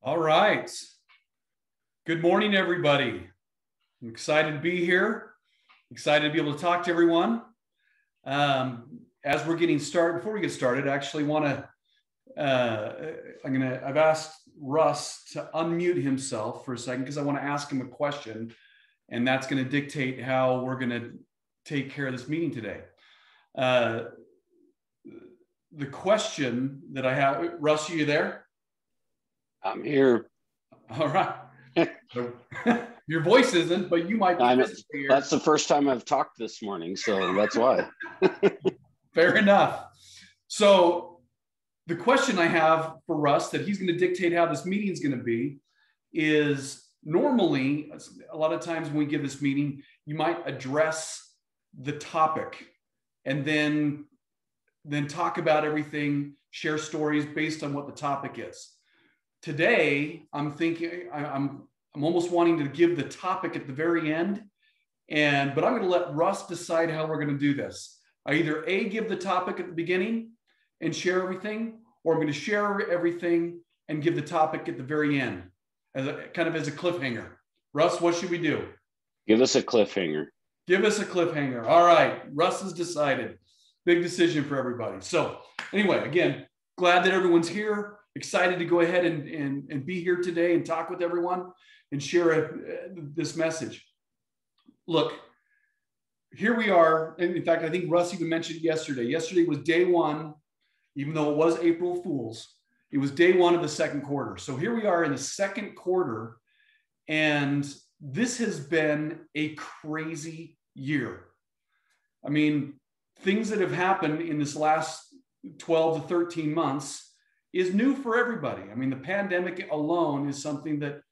All right. Good morning, everybody. I'm excited to be here. Excited to be able to talk to everyone. As we're getting started, before we get started, I actually want to. I've asked Russ to unmute himself for a second because I want to ask him a question, and that's going to dictate how we're going to take care of this meeting today. The question that I have, Russ, are you there? I'm here. All right. Your voice isn't, but you might be physically here. That's the first time I've talked this morning, so that's why. Fair enough. So the question I have for Russ that he's going to dictate how this meeting is going to be is normally, a lot of times when we give this meeting, you might address the topic and then talk about everything, share stories based on what the topic is. Today, I'm thinking, I'm almost wanting to give the topic at the very end, but I'm going to let Russ decide how we're going to do this. I either A, give the topic at the beginning and share everything, or I'm going to share everything and give the topic at the very end as a cliffhanger. Russ, what should we do? Give us a cliffhanger. Give us a cliffhanger. All right. Russ has decided. Big decision for everybody. So anyway, again, glad that everyone's here. Excited to go ahead and be here today and talk with everyone and share this message. Look, here we are. And in fact, I think Russ even mentioned yesterday. Yesterday was day one, even though it was April Fool's. It was day one of the second quarter. So here we are in the second quarter, and this has been a crazy year. I mean, things that have happened in this last 12 to 13 months is new for everybody. I mean, the pandemic alone is something that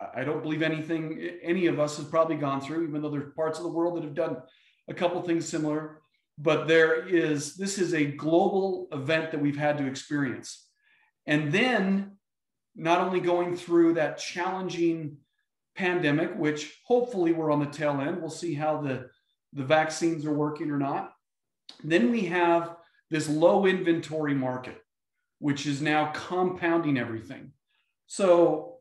I don't believe any of us has probably gone through, even though there's parts of the world that have done a couple things similar. But this is a global event that we've had to experience. And then not only going through that challenging pandemic, which hopefully we're on the tail end, we'll see how the vaccines are working or not. Then we have this low inventory market, which is now compounding everything. So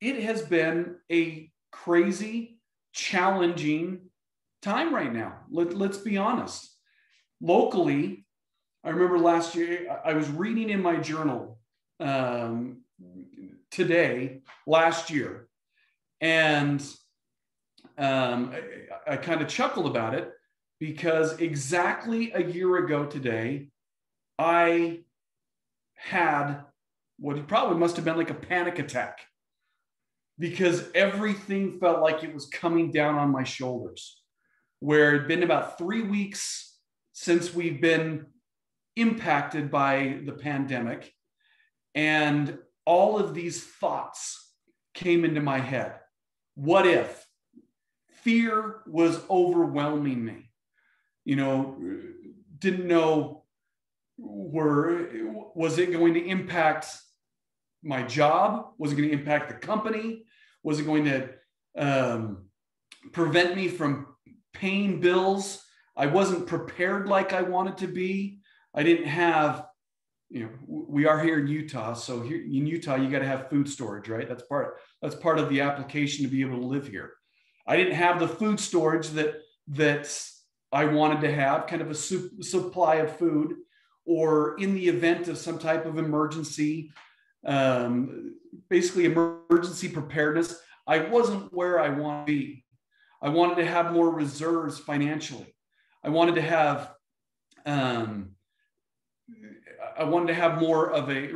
it has been a crazy, challenging time right now. Let's be honest. Locally, I remember last year, I was reading in my journal last year, and I kind of chuckled about it because exactly a year ago today, I had what it probably must have been like a panic attack because everything felt like it was coming down on my shoulders, where it'd been about 3 weeks since we've been impacted by the pandemic. And all of these thoughts came into my head. What if? Fear was overwhelming me. Didn't know was it going to impact my job? Was it going to impact the company? Was it going to prevent me from paying bills? I wasn't prepared like I wanted to be. I didn't have, we are here in Utah. So here in Utah, you got to have food storage, right? That's part of the application to be able to live here. I didn't have the food storage that I wanted to have, kind of a supply of food, or in the event of some type of emergency, basically emergency preparedness. I wasn't where I want to be. I wanted to have more reserves financially. I wanted to have more of a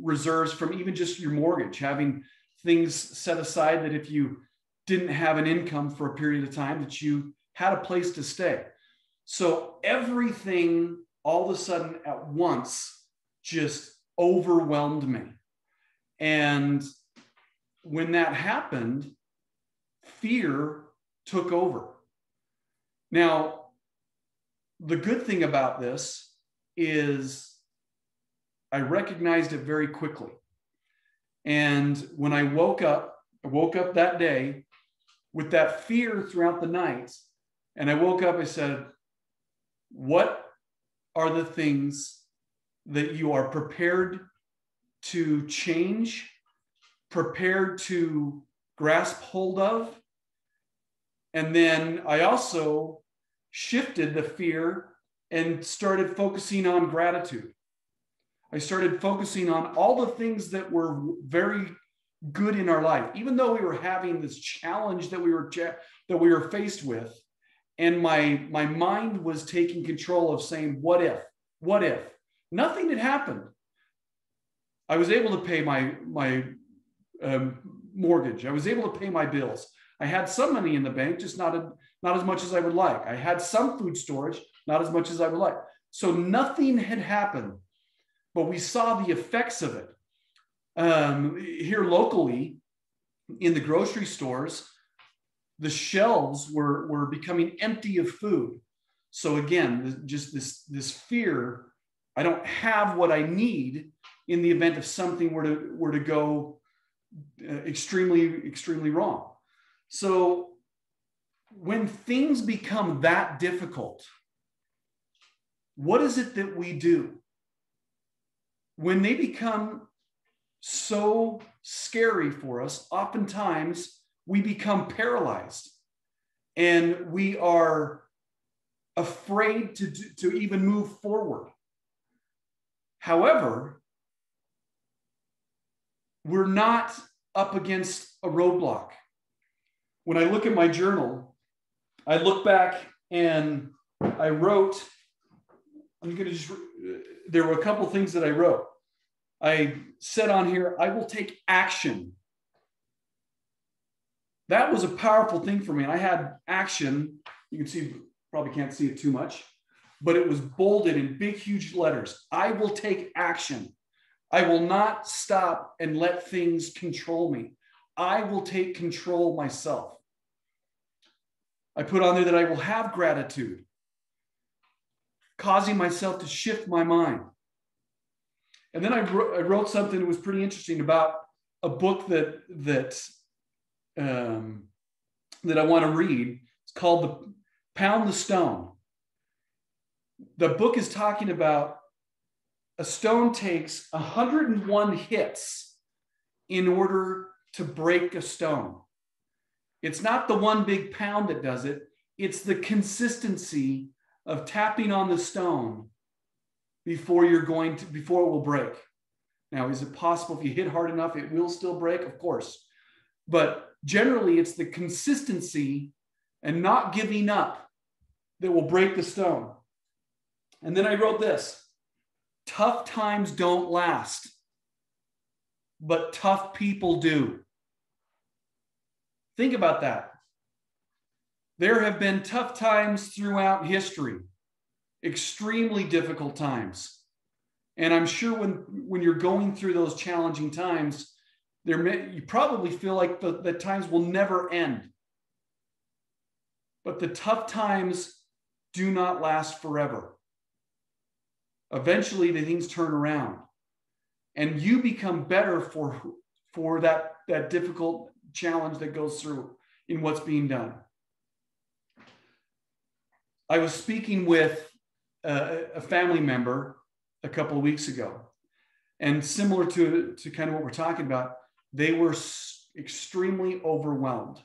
reserves from even just your mortgage, having things set aside that if you didn't have an income for a period of time, that you had a place to stay. So everything all of a sudden at once just overwhelmed me. And when that happened, fear took over. Now, the good thing about this is I recognized it very quickly. And when I woke up that day with that fear throughout the night, and I woke up, I said, what are the things that you are prepared to change prepared to grasp hold of. And then I also shifted the fear and started focusing on gratitude. I started focusing on all the things that were very good in our life, even though we were having this challenge that we were faced with. And my mind was taking control of saying, what if? What if? Nothing had happened. I was able to pay my mortgage. I was able to pay my bills. I had some money in the bank, just not as much as I would like. I had some food storage, not as much as I would like. So nothing had happened, but we saw the effects of it. Here locally, in the grocery stores, the shelves were becoming empty of food. So again, just this fear, I don't have what I need in the event if something were to go extremely, extremely wrong. So when things become that difficult, what is it that we do? When they become so scary for us, oftentimes we become paralyzed and we are afraid to even move forward. However, we're not up against a roadblock. When I look at my journal, I look back and I wrote, there were a couple of things that I wrote. I said on here, I will take action. That was a powerful thing for me. And I had action. You can see, probably can't see it too much, but it was bolded in big, huge letters. I will take action. I will not stop and let things control me. I will take control myself. I put on there that I will have gratitude, causing myself to shift my mind. And then I wrote something that was pretty interesting about a book that I want to read. It's called the Pound the Stone. The book is talking about a stone takes 101 hits in order to break a stone. It's not the one big pound that does it. It's the consistency of tapping on the stone before it will break. Now, is it possible if you hit hard enough, it will still break? Of course. But generally, it's the consistency and not giving up that will break the stone. And then I wrote this: tough times don't last, but tough people do. Think about that. There have been tough times throughout history, extremely difficult times. And I'm sure when you're going through those challenging times, you probably feel like the times will never end. But the tough times do not last forever. Eventually, the things turn around, and you become better for that difficult challenge that goes through in what's being done. I was speaking with a family member a couple of weeks ago, and similar to kind of what we're talking about, they were extremely overwhelmed,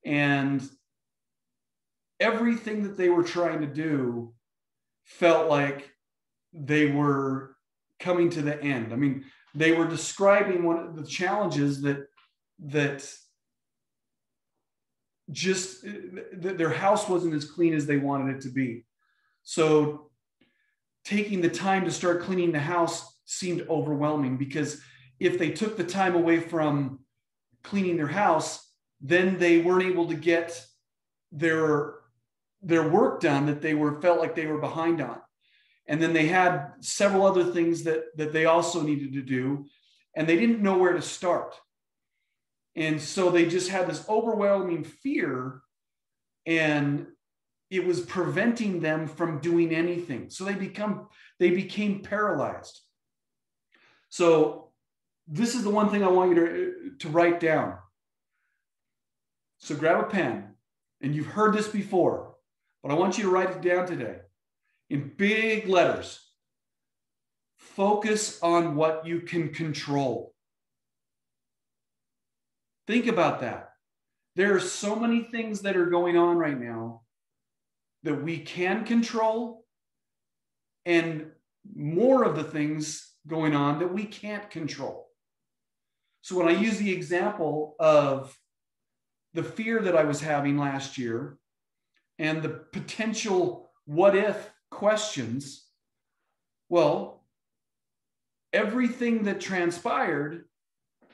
and everything that they were trying to do felt like they were coming to the end. I mean, they were describing one of the challenges that just their house wasn't as clean as they wanted it to be. So taking the time to start cleaning the house seemed overwhelming, because if they took the time away from cleaning their house, then they weren't able to get their work done that they felt like they were behind on. And then they had several other things that they also needed to do, and they didn't know where to start. And so they just had this overwhelming fear, and it was preventing them from doing anything. So they became paralyzed. So this is the one thing I want you to write down. So grab a pen, and you've heard this before, but I want you to write it down today in big letters. Focus on what you can control. Think about that. There are so many things that are going on right now that we can control, and more of the things going on that we can't control. So when I use the example of the fear that I was having last year and the potential what if questions, well, everything that transpired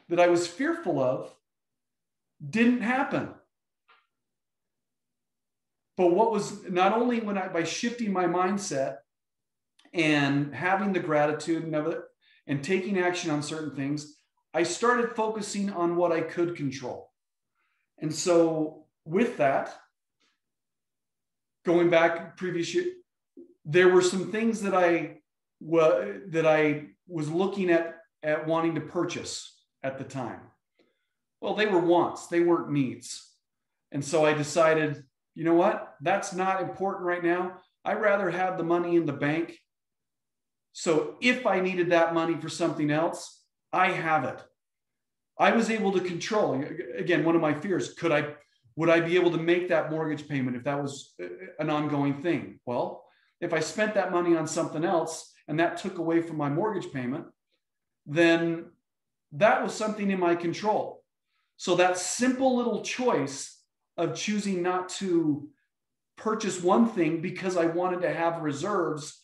that I was fearful of didn't happen. But what was not only by shifting my mindset and having the gratitude and taking action on certain things, I started focusing on what I could control. And so with that, going back previous year, there were some things that I was looking at wanting to purchase at the time. Well, they were wants, they weren't needs. And so I decided, you know what? That's not important right now. I'd rather have the money in the bank. So if I needed that money for something else, I have it. I was able to control, again, one of my fears, would I be able to make that mortgage payment if that was an ongoing thing? Well, if I spent that money on something else and that took away from my mortgage payment, then that was something in my control. So that simple little choice of choosing not to purchase one thing because I wanted to have reserves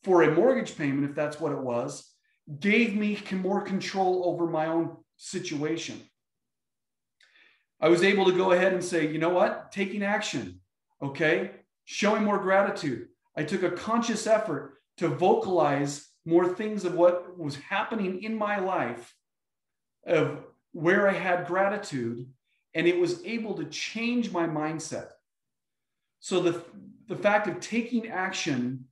for a mortgage payment, if that's what it was, gave me more control over my own situation. I was able to go ahead and say, you know what? Taking action, okay? Showing more gratitude. I took a conscious effort to vocalize more things of what was happening in my life, of where I had gratitude, and it was able to change my mindset. So the fact of taking action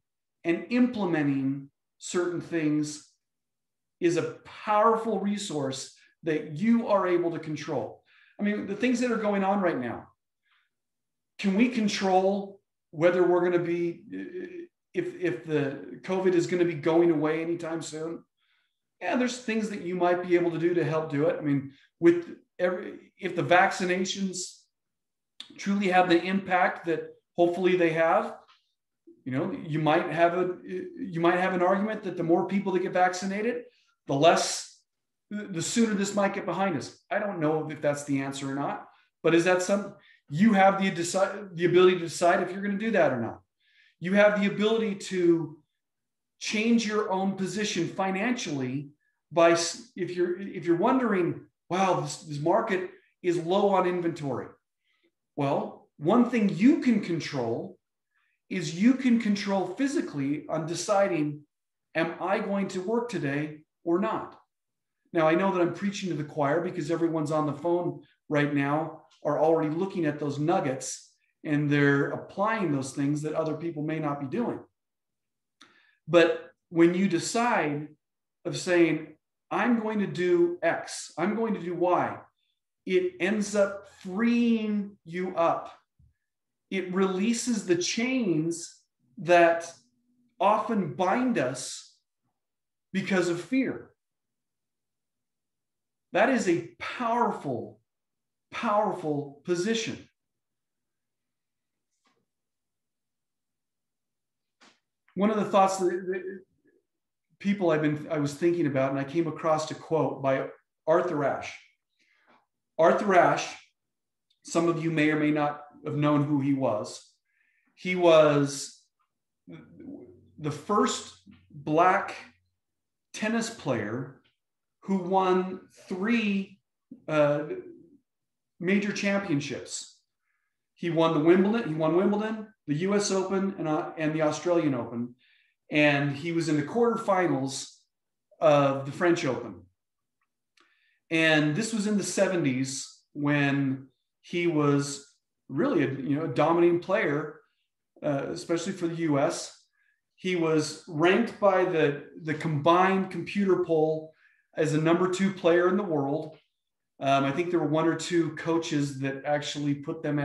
and implementing certain things is a powerful resource that you are able to control. I mean, the things that are going on right now, can we control whether we're going to be, if the COVID is going to be going away anytime soon? Yeah, there's things that you might be able to do to help do it. I mean, if the vaccinations truly have the impact that hopefully they have, you know, you might have an argument that the more people that get vaccinated, the sooner this might get behind us. I don't know if that's the answer or not, but is that something you have the ability to decide if you're going to do that or not? You have the ability to change your own position financially by, if you're wondering, wow, this market is low on inventory. Well, one thing you can control is you can control physically on deciding, am I going to work today or not? Now, I know that I'm preaching to the choir because everyone's on the phone right now are already looking at those nuggets and they're applying those things that other people may not be doing. But when you decide of saying, I'm going to do X, I'm going to do Y, it ends up freeing you up. It releases the chains that often bind us because of fear. That is a powerful, powerful position. One of the thoughts that people I was thinking about, and I came across a quote by Arthur Ashe. Arthur Ashe, some of you may or may not have known who he was. He was the first Black tennis player who won 3 major championships. He won Wimbledon, the US Open, and the Australian Open. And he was in the quarterfinals of the French Open. And this was in the 70s when he was really a dominating player, especially for the US. He was ranked by the combined computer poll as the number 2 player in the world. I think there were 1 or 2 coaches that actually put them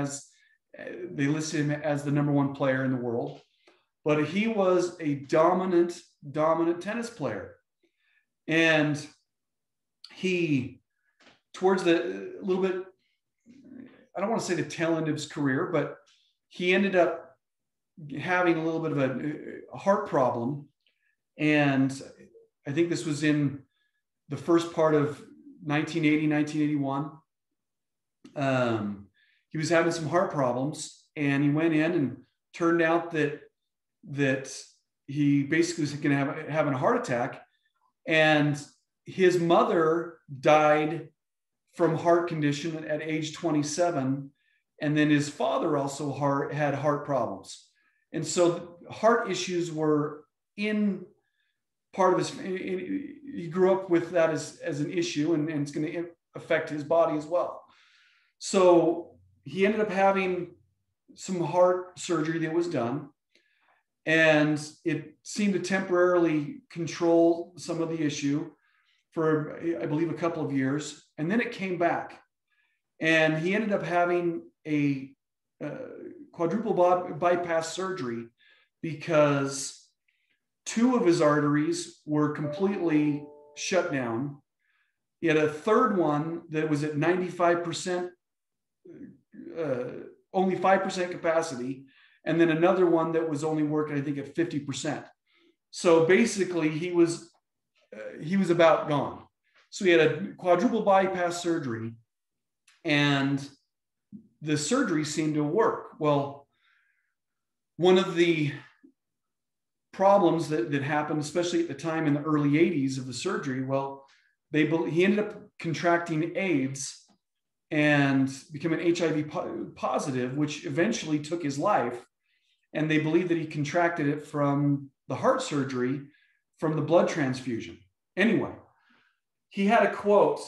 they listed him as the number 1 player in the world. But he was a dominant tennis player. And he towards the a little bit, I don't want to say the tail end of his career, but he ended up having a little bit of a heart problem. And I think this was in the first part of 1980, 1981. He was having some heart problems, and he went in, and turned out that he basically was going to have a heart attack. And his mother died from heart condition at age 27. And then his father also had heart problems. And so heart issues were in part of his, he grew up with that as an issue, and it's going to affect his body as well. So he ended up having some heart surgery that was done, and it seemed to temporarily control some of the issue for, I believe, a couple of years. And then it came back, and he ended up having a quadruple bypass surgery because two of his arteries were completely shut down. He had a third one that was at 95%, only 5% capacity, and then another one that was only working, I think, at 50%. So basically, he was about gone. So he had a quadruple bypass surgery, and the surgery seemed to work. Well, one of the problems that happened, especially at the time in the early 80s of the surgery, well, he ended up contracting AIDS and becoming HIV positive, which eventually took his life. And they believe that he contracted it from the heart surgery, from the blood transfusion. Anyway, he had a quote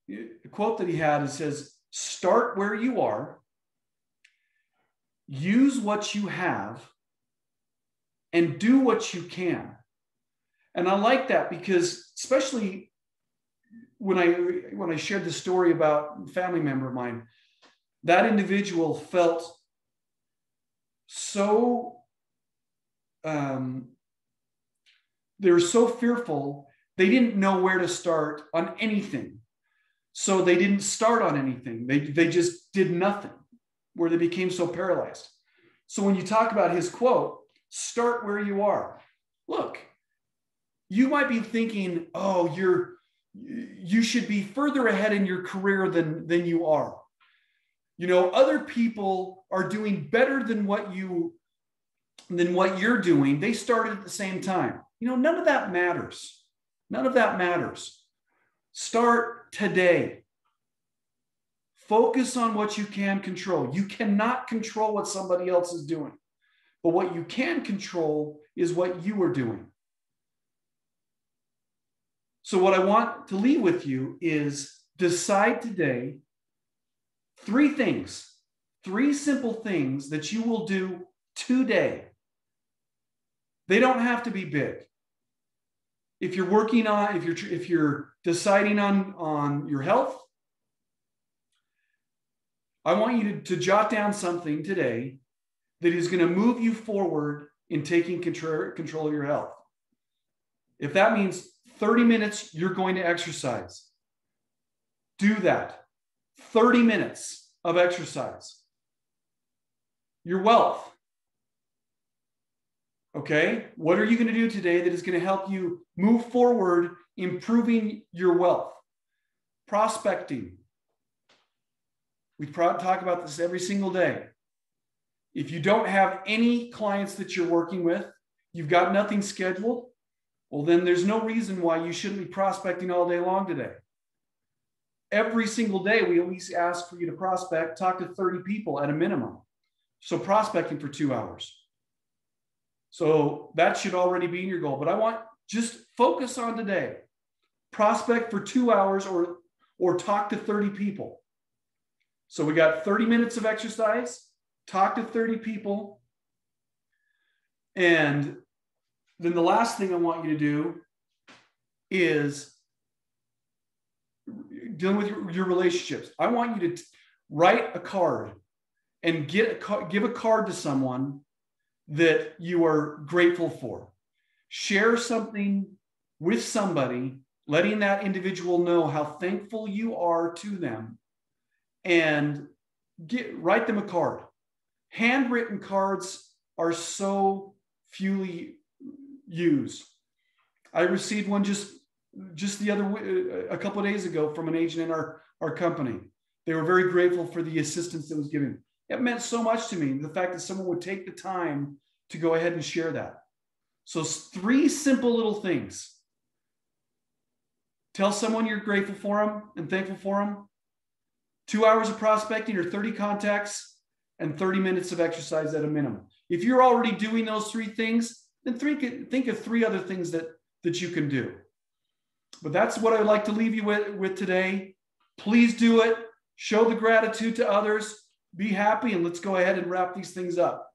that he had. It says, "Start where you are, use what you have, and do what you can." And I like that because, especially when I shared the story about a family member of mine, that individual felt so, they were so fearful, they didn't know where to start on anything. So they didn't start on anything. They just did nothing, where they became so paralyzed. So when you talk about his quote, start where you are. Look, you might be thinking, oh, you should be further ahead in your career than you are. You know, other people are doing better than what you're doing. They started at the same time. You know, none of that matters. None of that matters. Start today. Focus on what you can control. You cannot control what somebody else is doing, but what you can control is what you are doing. So what I want to leave with you is decide today 3 things, 3 simple things that you will do today. They don't have to be big. If you're working on, if you're deciding on your health, I want you to jot down something today that is going to move you forward in taking control of your health. If that means 30 minutes, you're going to exercise. Do that. 30 minutes of exercise. Your wealth. Okay? What are you going to do today that is going to help you move forward, improving your wealth? Prospecting. We talk about this every single day. If you don't have any clients that you're working with, you've got nothing scheduled, well, then there's no reason why you shouldn't be prospecting all day long today. Every single day, we at least ask for you to prospect, talk to 30 people at a minimum. So prospecting for 2 hours. So that should already be in your goal. But I want just focus on today. Prospect for 2 hours or talk to 30 people. So we got 30 minutes of exercise, talk to 30 people. And then the last thing I want you to do is dealing with your relationships. I want you to write a card and give a card to someone that you are grateful for. Share something with somebody letting that individual know how thankful you are to them, and write them a card. Handwritten cards are so fewly used. I received one just a couple of days ago from an agent in our company. They were very grateful for the assistance that was given. It meant so much to me, the fact that someone would take the time to go ahead and share that. So 3 simple little things. Tell someone you're grateful for them and thankful for them. 2 hours of prospecting or 30 contacts, and 30 minutes of exercise at a minimum. If you're already doing those 3 things, then think of 3 other things that you can do. But that's what I'd like to leave you with today. Please do it. Show the gratitude to others. Be happy, and let's go ahead and wrap these things up.